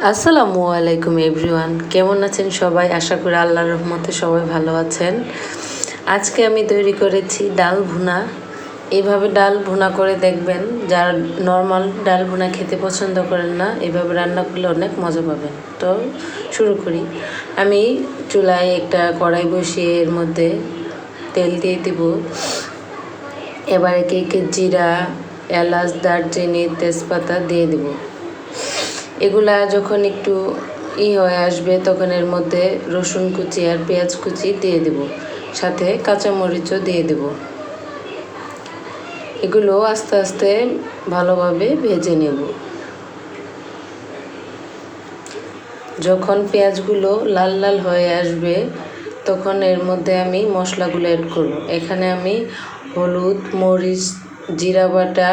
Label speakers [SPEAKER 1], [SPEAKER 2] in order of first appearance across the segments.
[SPEAKER 1] আসসালামু আলাইকুম এভরিওয়ান, কেমন আছেন সবাই? আশা করি আল্লাহর রহমতে সবাই ভালো আছেন। আজকে আমি তৈরি করেছি ডাল ভুনা। এইভাবে ডাল ভুনা করে দেখবেন, যারা নর্মাল ডাল ভুনা খেতে পছন্দ করেন না, এভাবে রান্না করলে অনেক মজা পাবেন। তো শুরু করি। আমি চুলায় একটা কড়াই বসিয়ে এর মধ্যে তেল দিয়ে দিব। এবার একে জিরা, এলাচ, দারচিনি, তেজপাতা দিয়ে দেব। এগুলা যখন একটু হয়ে আসবে তখন এর মধ্যে রসুন কুচি আর পেঁয়াজ কুচি দিয়ে দেব, সাথে কাঁচামরিচও দিয়ে দেব। এগুলো আস্তে আস্তে ভালোভাবে ভেজে নেব। যখন পেঁয়াজগুলো লাল লাল হয়ে আসবে তখন এর মধ্যে আমি মশলাগুলো অ্যাড করব। এখানে আমি হলুদ, মরিচ, জিরা বাটা,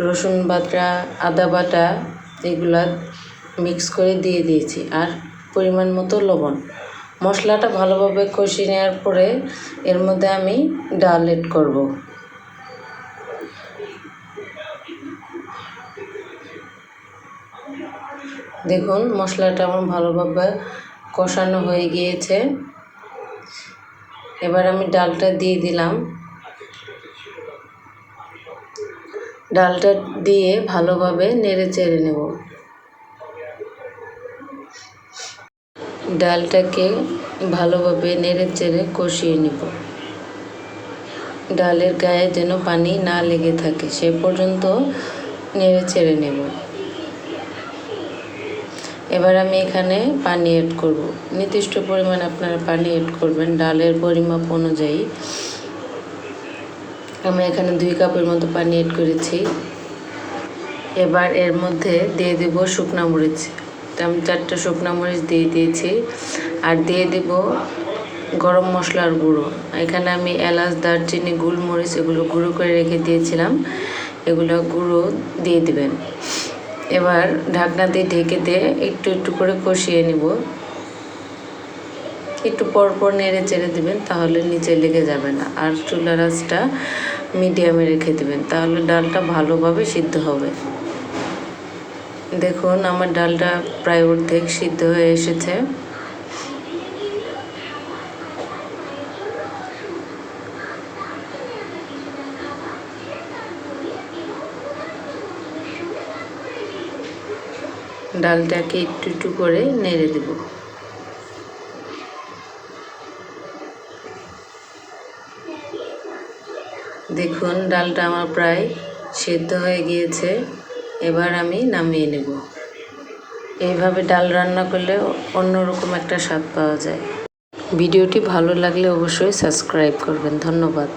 [SPEAKER 1] রসুন বাটা, আদা বাটা এগুলা মিক্স করে দিয়ে দিয়েছি, আর পরিমাণ মতো লবণ। মশলাটা ভালোভাবে কষিয়ে নেওয়ার পরে এর মধ্যে আমি ডাল অ্যাড করব। দেখুন মশলাটা আমার ভালোভাবে কষানো হয়ে গিয়েছে। এবার আমি ডালটা দিয়ে দিলাম। ডালটা দিয়ে ভালোভাবে নেড়ে চেড়ে নেব। ডালটাকে ভালোভাবে নেড়ে চেড়ে কষিয়ে নেব। ডালের গায়ে যেন পানি না লেগে থাকে সে পর্যন্ত নেড়ে চেড়ে নেব। এবার আমি এখানে পানি অ্যাড করব। নির্দিষ্ট পরিমাণ আপনারা পানি অ্যাড করবেন ডালের পরিমাপ অনুযায়ী। আমি এখানে 2 কাপের মতো পানি অ্যাড করেছি। এবার এর মধ্যে দিয়ে দেব শুকনা মরিচ। আমি 4টা শুকনা মরিচ দিয়ে দিয়েছি, আর দিয়ে দেব গরম মশলার গুঁড়ো। এখানে আমি এলাচ, দারচিনি, গোলমরিচ এগুলো গুঁড়ো করে রেখে দিয়েছিলাম, এগুলো গুঁড়ো দিয়ে দিবেন। এবার ঢাকনা দিয়ে ঢেকে দিয়ে একটু একটু করে কষিয়ে নেব। একটু পরপর নেড়ে চেড়ে দেবেন, তাহলে নিচে লেগে যাবে না। আর চুলার আঁচটা মিডিয়ামে রেখে দেবেন, তাহলে ডালটা ভালোভাবে সিদ্ধ হবে। দেখুন আমার ডালটা প্রায় অর্ধেক সিদ্ধ হয়ে এসেছে। ডালটাকে একটু একটু করে নেড়ে দেব। দেখুন ডালটা আমার প্রায় সিদ্ধ হয়ে গিয়েছে। এবার আমি নামিয়ে নেব। এইভাবে ডাল রান্না করলে অন্যরকম একটা স্বাদ পাওয়া যায়। ভিডিওটি ভালো লাগলে অবশ্যই সাবস্ক্রাইব করবেন। ধন্যবাদ।